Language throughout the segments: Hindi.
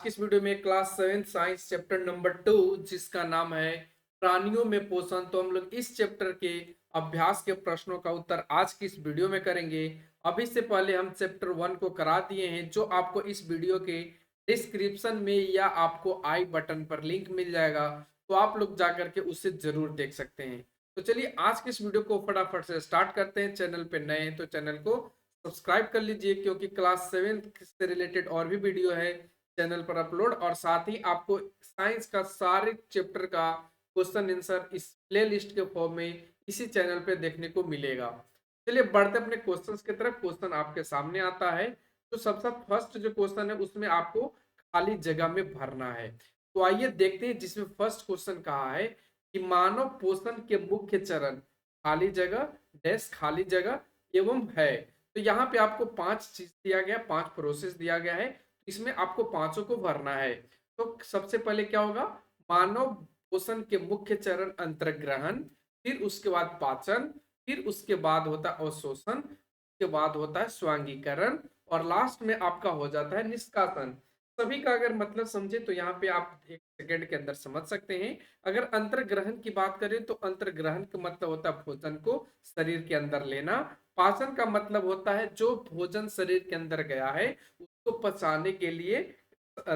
इस वीडियो में क्लास 7 साइंस चैप्टर नंबर 2 जिसका नाम है प्राणियों में पोषण। तो हम लोग इस चैप्टर के अभ्यास के प्रश्नों का उत्तर आज की इस वीडियो में करेंगे। अभी से पहले हम चैप्टर 1 को करा दिए हैं, जो आपको इस वीडियो के डिस्क्रिप्शन में या आपको आई बटन पर लिंक मिल जाएगा, तो आप लोग जाकर के उसे जरूर देख सकते हैं। तो चलिए आज की इस वीडियो को फटाफट से स्टार्ट करते हैं। चैनल पे नए हैं तो चैनल को सब्सक्राइब कर लीजिए, क्योंकि क्लास 7 से रिलेटेड और भी वीडियो है चैनल पर अपलोड, और साथ ही आपको साइंस का सारे चैप्टर का क्वेश्चन आंसर इस प्ले लिस्ट के फॉर्म में इसी चैनल पे देखने को मिलेगा। चलिए बढ़ते अपने क्वेश्चंस की तरफ। क्वेश्चन आपके सामने आता है। तो सबसे फर्स्ट जो क्वेश्चन है उसमें आपको खाली जगह में भरना है। तो आइए देखते हैं, जिसमें फर्स्ट क्वेश्चन कहा है कि मानव पोषण के मुख्य चरण खाली जगह डैश खाली जगह एवं है। तो यहाँ पे आपको 5 चीज दिया गया, 5 प्रोसेस दिया गया है, इसमें आपको पांचों को भरना है। तो सबसे पहले क्या होगा, मानव पोषण के मुख्य चरण अंतर्ग्रहण, फिर उसके बाद पाचन, फिर उसके बाद होता है अवशोषण, उसके बाद होता है स्वांगीकरण, और लास्ट में आपका हो जाता है निष्कासन। सभी का अगर मतलब समझे तो यहाँ पे आप एक सेकेंड के अंदर समझ सकते हैं। अगर अंतर्ग्रहण की बात करें तो अंतर्ग्रहण का मतलब होता है भोजन को शरीर के अंदर लेना। पाचन का मतलब होता है जो भोजन शरीर के अंदर गया है उसको पचाने के लिए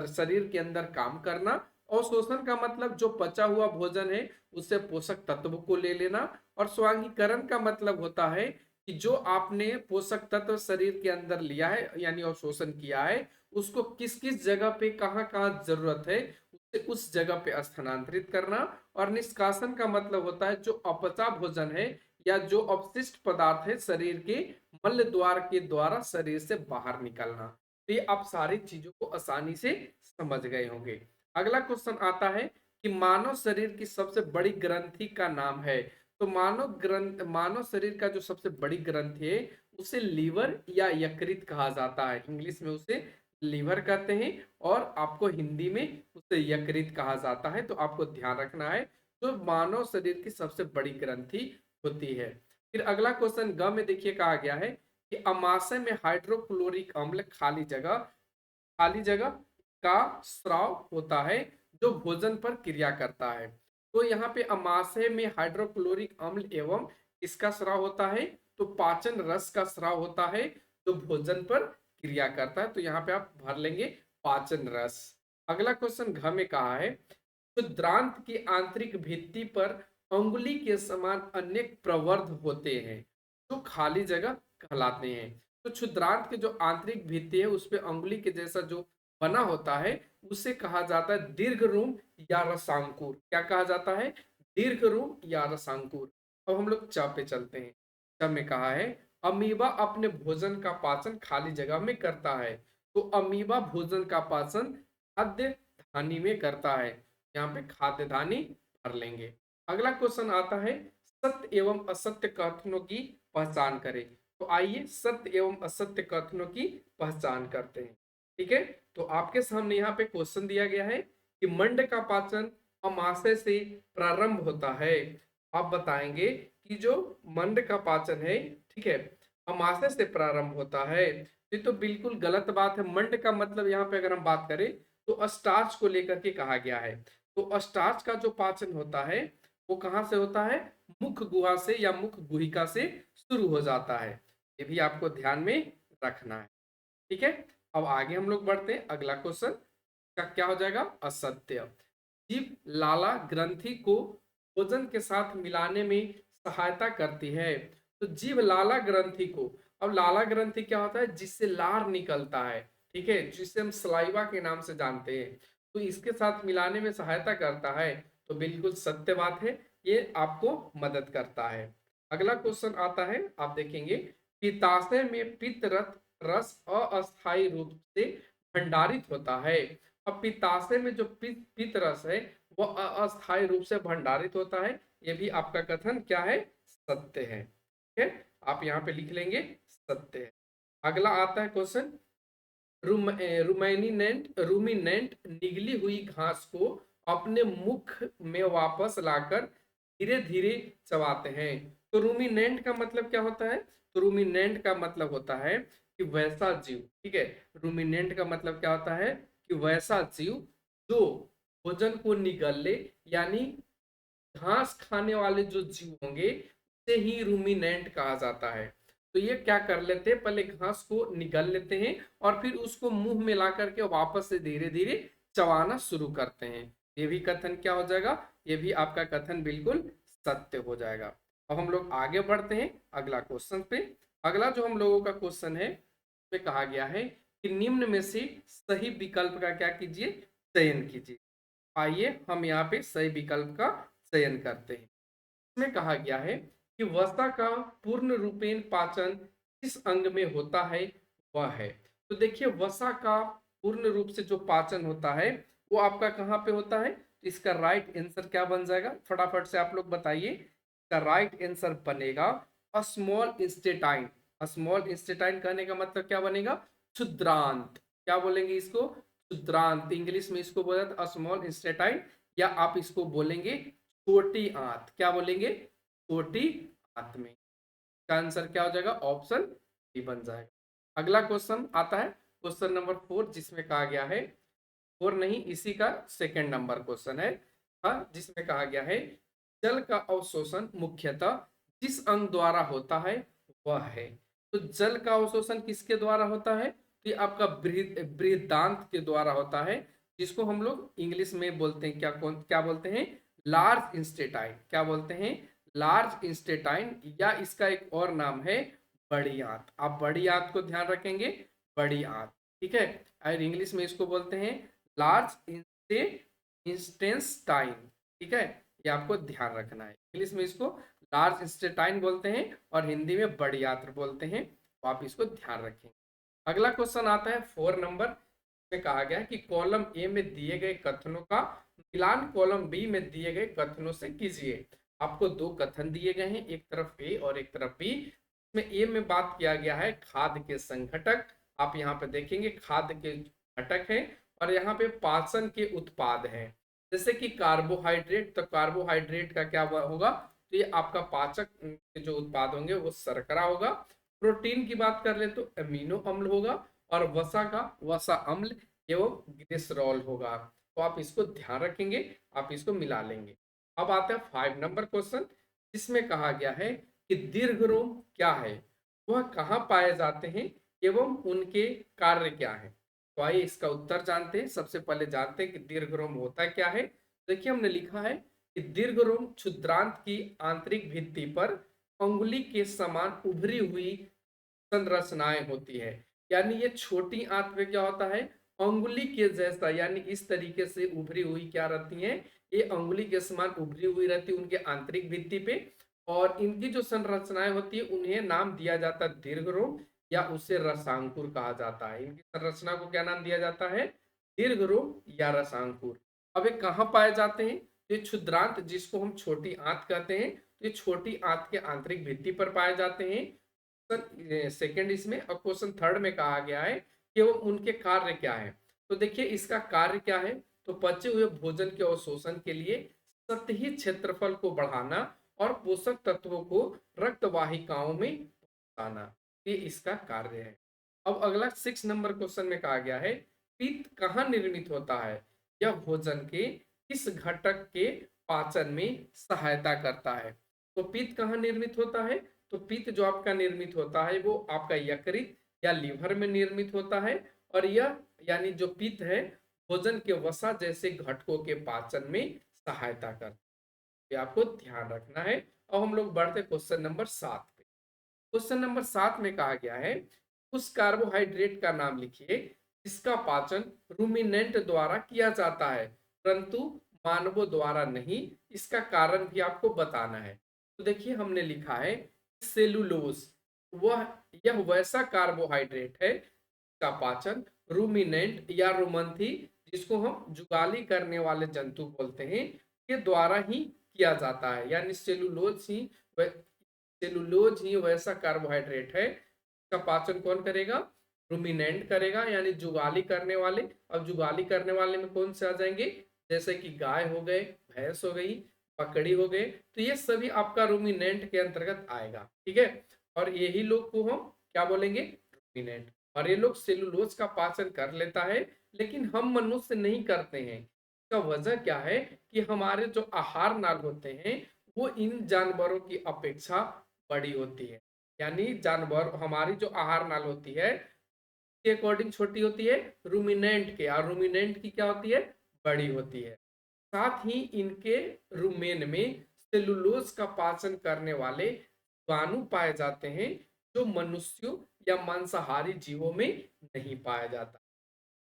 शरीर के अंदर काम करना। और शोषण का मतलब जो पचा हुआ भोजन है उससे पोषक तत्व को ले लेना। और स्वांगीकरण का मतलब होता है कि जो आपने पोषक तत्व शरीर के अंदर लिया है यानी अवशोषण किया है, उसको किस किस जगह पे कहाँ कहाँ जरूरत है उसे उस जगह पे स्थानांतरित करना। और निष्कासन का मतलब होता है जो अपचा भोजन है या जो अपशिष्ट पदार्थ है शरीर के मल द्वार के द्वारा शरीर से बाहर निकलना। तो ये आप सारी चीजों को आसानी से समझ गए होंगे। अगला क्वेश्चन आता है कि मानव शरीर की सबसे बड़ी ग्रंथि का नाम है। तो मानव शरीर का जो सबसे बड़ी ग्रंथि है उसे लीवर या यकृत कहा जाता है। इंग्लिश में उसे लीवर कहते हैं और आपको हिंदी में उसे यकृत कहा जाता है। तो आपको ध्यान रखना है तो मानव शरीर की सबसे बड़ी ग्रंथि होती है। फिर अगला क्वेश्चन ग में देखिए कहा गया है कि अमाशय में हाइड्रोक्लोरिक अम्ल खाली जगह का स्राव होता है जो भोजन पर क्रिया करता है। तो यहाँ पे अमाशय में हाइड्रोक्लोरिक अम्ल एवं इसका स्राव होता है, तो पाचन रस का स्राव होता है जो भोजन पर क्रिया करता है। तो यहाँ पे आप भर लेंगे पाचन रस। अगला क्वेश्चन घ में कहा है क्षुद्रांत की आंतरिक भित्ति पर अंगुली के समान अनेक प्रवर्ध होते हैं जो खाली जगह कहलाते हैं। तो क्षुद्रांत की जो आंतरिक भित्ति है उस पे अंगुली के जैसा जो बना होता है उसे कहा जाता है दीर्घ रूम या रसांकुर। क्या कहा जाता है, दीर्घ रूम या रसांकुर। अब हम लोग च पे चलते हैं। च में कहा है अमीबा अपने भोजन का पाचन खाली जगह में करता है। तो अमीबा भोजन का पाचन खाद्य धानी में करता है। यहाँ पे खाद्य धानी भर लेंगे। अगला क्वेश्चन आता है सत्य एवं असत्य कथनों की पहचान करें। तो आइए सत्य एवं असत्य कथनों की पहचान करते हैं। ठीक है, तो आपके सामने यहाँ पे क्वेश्चन दिया गया है कि मंड का पाचन अमाशय से प्रारंभ होता है। आप बताएंगे कि जो मंड का पाचन है, ठीक है, अमाशय से प्रारंभ होता है। ये तो बिल्कुल गलत बात है। मंड का मतलब यहाँ पे अगर हम बात करें तो स्टार्च को लेकर के कहा गया है। तो स्टार्च का जो पाचन होता है वो कहाँ से होता है, मुख गुहा से या मुख गुहिका से शुरू हो जाता है। ये भी आपको ध्यान में रखना है। ठीक है, अब आगे हम लोग बढ़ते हैं। अगला क्वेश्चन का क्या हो जाएगा, असत्य। जीभ लाला ग्रंथि को भोजन के साथ मिलाने में सहायता करती है। तो जीभ लाला ग्रंथि को, अब लाला ग्रंथि क्या होता है, जिससे लार निकलता है, ठीक है, जिसे हम सलाइवा के नाम से जानते हैं। तो इसके साथ मिलाने में सहायता करता है। तो बिल्कुल सत्य बात है, ये आपको मदद करता है। अगला क्वेश्चन आता है, आप देखेंगे पित्ताशय में पित्त रस अस्थायी रूप से भंडारित होता है। अब पित्ताशय में जो पित्त रस है वह अस्थायी रूप से भंडारित होता है। यह भी आपका कथन क्या है, सत्य है। ठीक है, आप यहाँ पे लिख लेंगे सत्य है। अगला आता है क्वेश्चन रूमिनेंट निगली हुई घास को अपने मुख में वापस लाकर धीरे धीरे चबाते हैं। तो रूमिनेंट का मतलब क्या होता है, तो रूमिनेंट का मतलब होता है कि वैसा जीव, ठीक है, रूमिनेंट का मतलब क्या होता है, कि वैसा जीव जो भोजन को निगल ले, यानी घास खाने वाले जो जीव होंगे उसे ही रूमिनेंट कहा जाता है। तो ये क्या कर लेते हैं, पहले घास को निगल लेते हैं और फिर उसको मुंह में ला करके वापस से धीरे धीरे चबाना शुरू करते हैं। ये भी कथन क्या हो जाएगा, ये भी आपका कथन बिल्कुल सत्य हो जाएगा। अब हम लोग आगे बढ़ते हैं अगला क्वेश्चन पे। अगला जो हम लोगों का क्वेश्चन है उसमें कहा गया है कि निम्न में से सही विकल्प का क्या कीजिए, चयन कीजिए। आइए हम यहाँ पे सही विकल्प का चयन करते हैं। इसमें कहा गया है कि वसा का पूर्ण रूपेण पाचन किस अंग में होता है, वह है। तो देखिए वसा का पूर्ण रूप से जो पाचन होता है वो आपका कहाँ पे होता है, तो इसका राइट आंसर क्या बन जाएगा, फटाफट से आप लोग बताइए। इसका राइट आंसर बनेगा स्मॉल इंस्टेटाइन। स्मॉल इंस्टेटाइन कहने का मतलब क्या बनेगा, क्षुद्रांत। क्या बोलेंगे इसको, क्षुद्रांत। इंग्लिश में इसको बोला जाता है स्मॉल इंस्टेटाइन, या आप इसको बोलेंगे छोटी आंत। क्या बोलेंगे, छोटी आंत में। इसका आंसर क्या हो जाएगा, ऑप्शन बी बन जाएगा। अगला क्वेश्चन आता है क्वेश्चन नंबर 4, जिसमें कहा गया है, 4 नहीं इसी का सेकंड नंबर क्वेश्चन है, हाँ, जिसमें कहा गया है जल का अवशोषण मुख्यतः जिस अंग द्वारा होता है वह है। तो जल का अवशोषण किसके द्वारा होता है, तो ये आपका बृहदांत के द्वारा होता है, जिसको हम लोग इंग्लिश में बोलते हैं क्या बोलते हैं, लार्ज इंस्टेटाइन। क्या बोलते हैं, लार्ज इंस्टेटाइन, या इसका एक और नाम है बड़ी आंत। आप बड़ी आंत को ध्यान रखेंगे, बड़ी आंत, ठीक है। और इंग्लिश में इसको बोलते हैं लार्ज इंस्टेंस्टाइन, ठीक है। ये आपको ध्यान रखना है। इंग्लिश में इसको लार्ज इंस्टेटाइन बोलते हैं और हिंदी में बड़ी आंत बोलते हैं, तो आप इसको ध्यान रखेंगे। अगला क्वेश्चन आता है 4 नंबर में। कहा गया है कि कॉलम ए में दिए गए कथनों का मिलान कॉलम बी में दिए गए कथनों से कीजिए। आपको दो कथन दिए गए हैं, एक तरफ ए और एक तरफ बी। इसमें ए में बात किया गया है खाद्य के संघटक। आप यहाँ पे देखेंगे खाद्य के घटक है, और यहाँ पे पाचन के उत्पाद हैं, जैसे कि कार्बोहाइड्रेट। तो कार्बोहाइड्रेट का क्या होगा, तो ये आपका पाचक के जो उत्पाद होंगे वो शर्करा होगा। प्रोटीन की बात कर ले तो अमीनो अम्ल होगा, और वसा का वसा अम्ल एवं ग्लिसरॉल होगा। तो आप इसको ध्यान रखेंगे, आप इसको मिला लेंगे। अब आते हैं 5 नंबर क्वेश्चन, जिसमें कहा गया है कि दीर्घरोम क्या है, वह कहाँ पाए जाते हैं एवं उनके कार्य क्या है। तो आइए इसका उत्तर जानते हैं। सबसे पहले जानते हैं कि दीर्घरोम होता क्या है। देखिए हमने लिखा है कि दीर्घरोम क्षुद्रांत की आंतरिक भित्ति पर अंगुली के समान उभरी हुई संरचनाएं होती है। यानी ये छोटी आंत में क्या होता है, अंगुली के जैसा, यानी इस तरीके से उभरी हुई क्या रहती हैं, ये अंगुली के समान उभरी हुई रहती है उनके आंतरिक भित्ति पे। और इनकी जो संरचनाएं होती है उन्हें नाम दिया जाता है दीर्घरोम, या उसे रसांकुर कहा जाता है। इनकी संरचना को क्या नाम दिया जाता है, दीर्घरोम या रसांकुर। अब ये कहाँ पाए जाते हैं, ये क्षुद्रांत जिसको हम छोटी आंत कहते हैं, ये छोटी आंत के आंतरिक भित्ति पर पाए जाते हैं। सेकंड इसमें, और क्वेश्चन थर्ड में कहा गया है कि वो उनके कार्य क्या है। तो देखिए इसका कार्य क्या है, तो पचे हुए भोजन के अवशोषण के लिए सतही क्षेत्रफल को बढ़ाना और पोषक तत्वों को रक्त वाहिकाओं में पहुंचाना, ये इसका कार्य है। अब अगला 6 नंबर क्वेश्चन में कहा गया है पित्त कहाँ निर्मित होता है, यह भोजन के किस घटक के पाचन में सहायता करता है। तो पित्त कहाँ निर्मित होता है, तो पित्त जो आपका निर्मित होता है वो आपका यकृत या लीवर में निर्मित होता है, और यह यानी जो पित्त है भोजन के वसा जैसे घटकों के पाचन में सहायता करता है। ये आपको ध्यान रखना है। अब हम लोग बढ़ते क्वेश्चन नंबर 7 पे। क्वेश्चन नंबर 7 में कहा गया है उस कार्बोहाइड्रेट का नाम लिखिए जिसका पाचन रूमिनेंट द्वारा किया जाता है परंतु मानवों द्वारा नहीं, इसका कारण भी आपको बताना है। तो देखिए हमने लिखा है सेलुलोज, वह यह वैसा कार्बोहाइड्रेट है का पाचन रूमिनेंट या रुमंथी, जिसको हम जुगाली करने वाले जंतु बोलते हैं, के द्वारा ही किया जाता है। यानी सेलुलोज ही वैसा कार्बोहाइड्रेट है का पाचन कौन करेगा, रूमिनेंट करेगा, यानी जुगाली करने वाले। अब जुगाली करने वाले में कौन से आ जाएंगे, जैसे कि गाय हो गए, भैंस हो गई, बकरी हो गए, तो ये सभी आपका रूमिनेंट के अंतर्गत आएगा, ठीक है। और यही लोग को हम क्या बोलेंगे, रूमिनेंट। और ये लोग सेलुलोज का पाचन कर लेता है, लेकिन हम मनुष्य नहीं करते हैं। इसका वजह क्या है कि हमारे जो आहार नाल होते हैं वो इन जानवरों की अपेक्षा बड़ी होती है। यानी जानवर हमारी जो आहार नाल होती है के अकॉर्डिंग छोटी होती है रूमिनेंट के, और रूमिनेंट की क्या होती है, बड़ी होती है। साथ ही इनके रुमेन में सेलुलोज का पाचन करने वाले जीवाणु पाए जाते हैं, जो मनुष्यों या मांसाहारी जीवों में नहीं पाया जाता।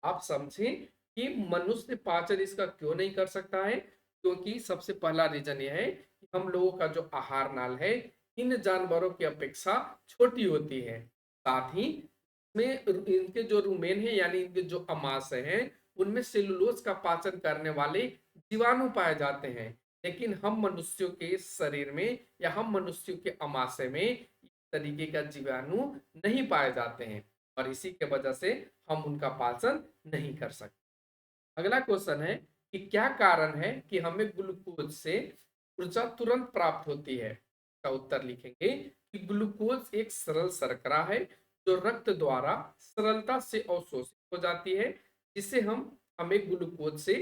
आप समझें कि मनुष्य पाचन इसका क्यों नहीं कर सकता है, क्योंकि सबसे पहला रीजन यह है कि हम लोगों का जो आहार नाल है इन जानवरों की अपेक्षा छोटी होती है। साथ ही में इनके जो रुमेन है यानी इनके जो अमाशय हैं उनमें सेलुलोज का पाचन करने वाले जीवाणु पाए जाते हैं, लेकिन हम मनुष्यों के शरीर में या हम मनुष्यों के अमाशय में इस तरीके का जीवाणु नहीं पाए जाते हैं, और इसी के वजह से हम उनका पाचन नहीं कर सकते। अगला क्वेश्चन है कि क्या कारण है कि हमें ग्लूकोज से ऊर्जा तुरंत प्राप्त होती है। का उत्तर लिखेंगे कि ग्लूकोज एक सरल शर्करा है जो रक्त द्वारा सरलता से अवशोषित हो जाती है, जिससे हमें ग्लूकोज से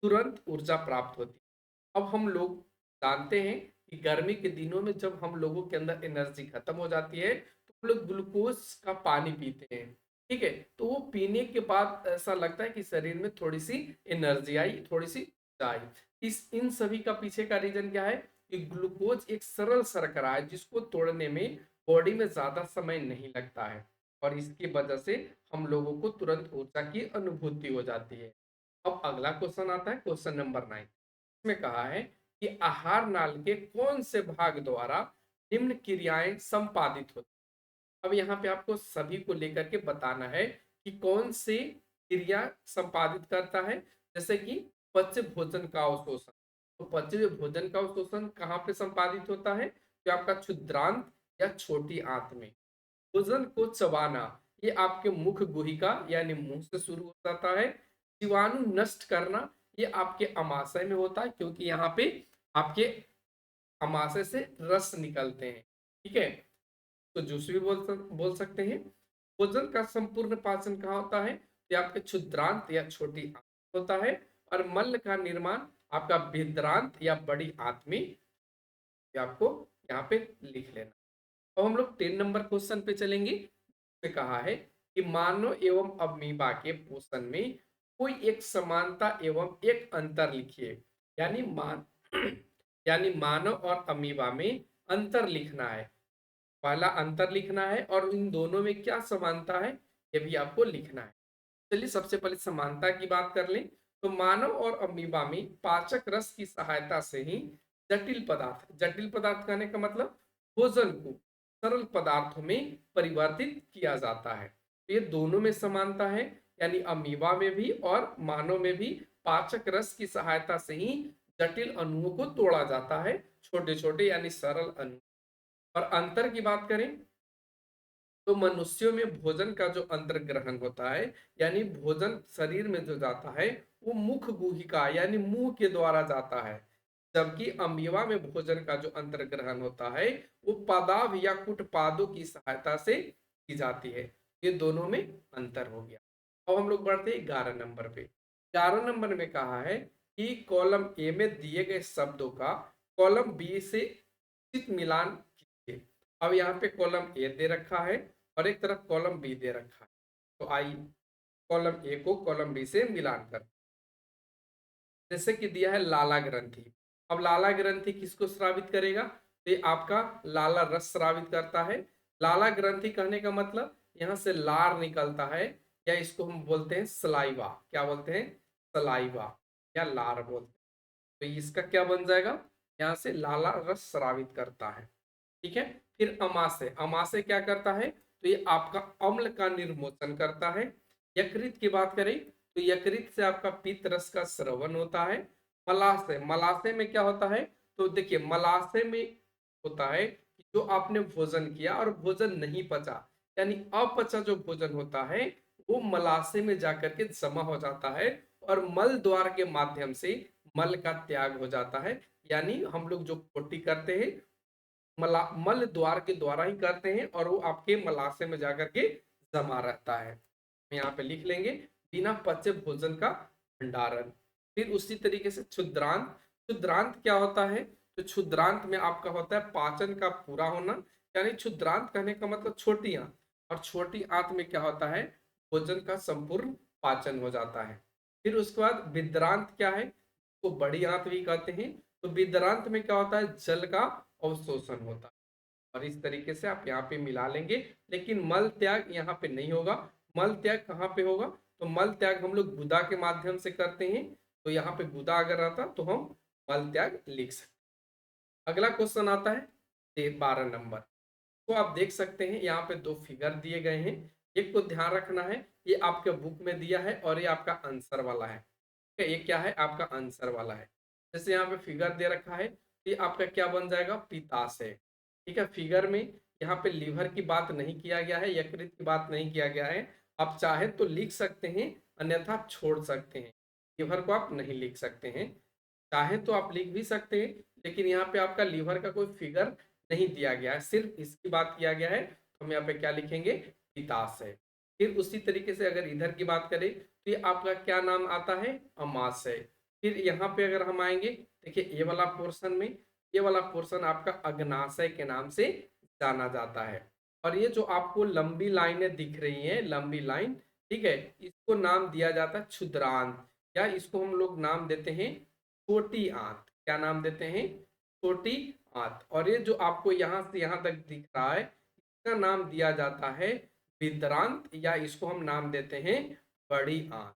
तुरंत ऊर्जा प्राप्त होती है। अब हम लोग जानते हैं कि गर्मी के दिनों में जब हम लोगों के अंदर एनर्जी खत्म हो जाती है तो हम लोग ग्लूकोज का पानी पीते हैं। ठीक है, तो वो पीने के बाद ऐसा लगता है कि शरीर में थोड़ी सी एनर्जी आई, थोड़ी सी ऊर्जा आई। इस इन सभी का पीछे का रीजन क्या है कि ग्लूकोज एक सरल शर्करा है जिसको तोड़ने में बॉडी में ज्यादा समय नहीं लगता है, और इसकी वजह से हम लोगों को तुरंत ऊर्जा की अनुभूति हो जाती है। अब अगला क्वेश्चन आता है, क्वेश्चन नंबर 9। इसमें कहा है कि आहार नाल के कौन से भाग द्वारा निम्न क्रियाएं संपादित होती। अब यहाँ पे आपको सभी को लेकर के बताना है कि कौन से क्रिया संपादित करता है। जैसे कि पच्य भोजन का अवशोषण, तो पच्य भोजन का अवशोषण कहाँ पे संपादित होता है, जो आपका क्षुद्रांत या छोटी आंत में। भोजन को चबाना, ये आपके मुख गुहिका यानी मुंह से शुरू हो जाता है। जीवाणु नष्ट करना, ये आपके अमाशय में होता है, क्योंकि यहाँ पे आपके अमाशय से रस निकलते हैं। ठीक है, तो जूस भी बोल सकते हैं। भोजन का संपूर्ण पाचन कहाँ होता है, ये आपके क्षुद्रांत या छोटी आंत होता है, और मल का निर्माण आपका भिद्रांत या बड़ी आंत में। ये आपको यहाँ पे लिख लेना। अब हम लोग 10 नंबर क्वेश्चन पे चलेंगे। में कहा है कि मानव एवं अमीबा के पोषण में कोई एक समानता एवं एक अंतर लिखिए। यानी यानी मानव और अमीबा में अंतर लिखना है। पहला अंतर लिखना है और इन दोनों में क्या समानता है ये भी आपको लिखना है। चलिए सबसे पहले समानता की बात कर लें। तो मानव और अमीबा में पाचक रस की सहायता से ही जटिल पदार्थ कहने का मतलब भोजन को सरल पदार्थों में परिवर्तित किया जाता है। तो ये दोनों में समानता है, यानी अमीबा में भी और मानव में भी पाचक रस की सहायता से ही जटिल अणुओं को तोड़ा जाता है, छोटे छोटे यानी सरल अणु। और अंतर की बात करें तो मनुष्यों में भोजन का जो अंतर ग्रहण होता है, यानी भोजन शरीर में जो जाता है वो मुख गुहिका यानी मुंह के द्वारा जाता है, जबकि अमीबा में भोजन का जो अंतर ग्रहण होता है वो पादाव या कुटपादों की सहायता से की जाती है। ये दोनों में अंतर हो गया। अब हम लोग बढ़ते हैं 11 नंबर पे। 11 नंबर में कहा है कि कॉलम ए में दिए गए शब्दों का कॉलम बी से उचित मिलान कीजिए। अब यहाँ पे कॉलम ए दे रखा है और एक तरफ कॉलम बी दे रखा है, तो आई कॉलम ए को कॉलम बी से मिलान कर। जैसे कि दिया है लाला ग्रंथि। अब लाला ग्रंथि किसको स्रावित करेगा, तो ये आपका लाला रस स्रावित करता है। लाला ग्रंथि कहने का मतलब यहाँ से लार निकलता है, या इसको हम बोलते हैं सलाइवा। क्या बोलते हैं, सलाइवा या लार बोलते हैं। तो इसका क्या बन जाएगा, यहाँ से लाला रस स्रावित करता है। ठीक है, फिर अमाशय, अमाशय क्या करता है, तो ये आपका अम्ल का निर्मोचन करता है। यकृत की बात करें तो यकृत से आपका पित्त रस का स्रवण होता है। मलाशय, मलाशय में क्या होता है, तो देखिए मलाशय में होता है कि जो आपने भोजन किया और भोजन नहीं पचा, यानी अपचा जो भोजन होता है वो मलाशय में जाकर के जमा हो जाता है, और मल द्वार के माध्यम से मल का त्याग हो जाता है। यानी हम लोग जो पोटी करते हैं मल द्वार के द्वारा ही करते हैं, और वो आपके मलाशय में जाकर के जमा रहता है। यहाँ पे लिख लेंगे बिना पचे भोजन का भंडारण। फिर उसी तरीके से क्षुद्रांत। क्षुद्रांत क्या होता है? तो क्षुद्रांत में आपका होता है पाचन का पूरा होना, यानी क्षुद्रांत कहने का मतलब छोटी आंत, और छोटी आंत में क्या होता है? भोजन का संपूर्ण पाचन हो जाता है। फिर उसके बाद विद्रांत क्या है? तो बड़ी आंत भी कहते हैं। तो विद्रांत में क्या होता है? जल का अवशोषण होता है। और इस तरीके से आप यहाँ पे मिला लेंगे, लेकिन मल त्याग यहाँ पे नहीं होगा। मल त्याग कहाँ पे होगा? तो मल त्याग हम लोग गुदा के माध्यम से करते हैं। तो यहाँ पे गुदा अगर रहता तो हम मल त्याग लिख सकते। अगला क्वेश्चन आता है 12 नंबर। तो आप देख सकते हैं यहाँ पे दो फिगर दिए गए हैं। एक को ध्यान रखना है, ये आपके बुक में दिया है और ये आपका आंसर वाला है। ठीक है, ये क्या है? आपका आंसर वाला है। जैसे यहाँ पे फिगर दे रखा है, ये आपका क्या बन जाएगा? पित्ताशय। ठीक है, फिगर में यहाँ पे लीवर की बात नहीं किया गया है, यकृत की बात नहीं किया गया है। आप चाहे तो लिख सकते हैं, अन्यथा आप छोड़ सकते हैं। लीवर को आप नहीं लिख सकते हैं, चाहे तो आप लिख भी सकते हैं, लेकिन यहाँ पे आपका लीवर का कोई फिगर नहीं दिया गया है, सिर्फ इसकी बात किया गया है। तो हम यहाँ पे क्या लिखेंगे? पित्ताशय। फिर उसी तरीके से अगर इधर की बात करें तो ये आपका क्या नाम आता है? अमाशय। फिर यहाँ पे अगर हम आएंगे, देखिए ये वाला पोर्शन में, ये वाला पोर्शन आपका अग्नाशय के नाम से जाना जाता है। और ये जो आपको लंबी लाइनें दिख रही हैं, लंबी लाइन, ठीक है, इसको नाम दिया जाता है क्षुद्रांत, या इसको हम लोग नाम देते हैं छोटी आंत। क्या नाम देते हैं? छोटी आंत। और ये जो आपको यहाँ से यहाँ तक दिख रहा है, इसका नाम दिया जाता है विद्रांत, या इसको हम नाम देते हैं बड़ी आंत।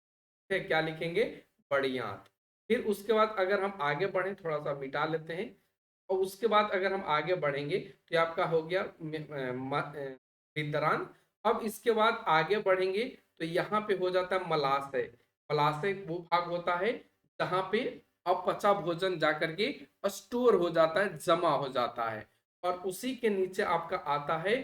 ठीक है, क्या लिखेंगे? बड़ी आंत। फिर उसके बाद अगर हम आगे बढ़े, थोड़ा सा मिटा लेते हैं, और उसके बाद अगर हम आगे बढ़ेंगे तो ये आपका हो गया विद्रांत। अब इसके बाद आगे बढ़ेंगे तो यहाँ पे हो जाता है मलाशय। मलाशय वो भाग होता है जहाँ पे अपचा भोजन जाकर के स्टोर हो जाता है, जमा हो जाता है। और उसी के नीचे आपका आता है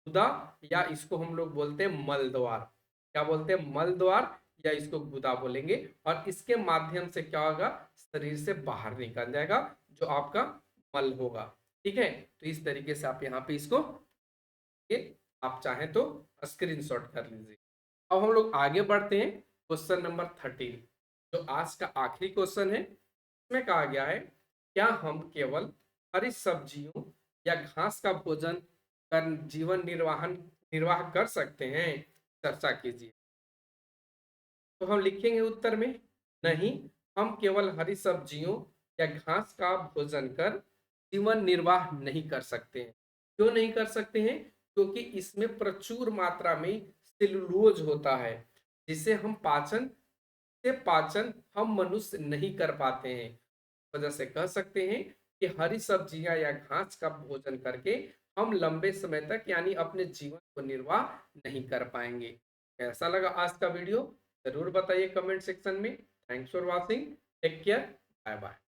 गुदा, या इसको हम लोग बोलते हैं मल द्वार। क्या बोलते हैं? मल द्वार, या इसको गुदा बोलेंगे। और इसके माध्यम से क्या होगा? शरीर से बाहर निकल जाएगा, जो आपका मल होगा। ठीक है, तो इस तरीके से आप यहाँ पे इसको, ये आप चाहें तो स्क्रीनशॉट कर लीजिए। अब हम लोग आगे बढ़ते हैं क्वेश्चन नंबर 13, जो आज का आखिरी क्वेश्चन है। इसमें कहा गया है क्या हम केवल हरी सब्जियों या घास का भोजन कर जीवन निर्वाह कर सकते हैं? चर्चा कीजिए। तो हम लिखेंगे उत्तर में, नहीं, हम केवल हरी सब्जियों या घास का भोजन कर जीवन निर्वाह नहीं कर सकते हैं। क्यों नहीं कर सकते हैं? क्योंकि इसमें प्रचुर मात्रा में सेलुलोज होता है, जिसे पाचन हम मनुष्य नहीं कर पाते हैं। वजह से कह सकते हैं कि हरी सब्जियां या घास का भोजन करके हम लंबे समय तक, यानी अपने जीवन को निर्वाह नहीं कर पाएंगे। कैसा लगा आज का वीडियो? जरूर बताइए कमेंट सेक्शन में। Thanks for watching, take care, bye bye.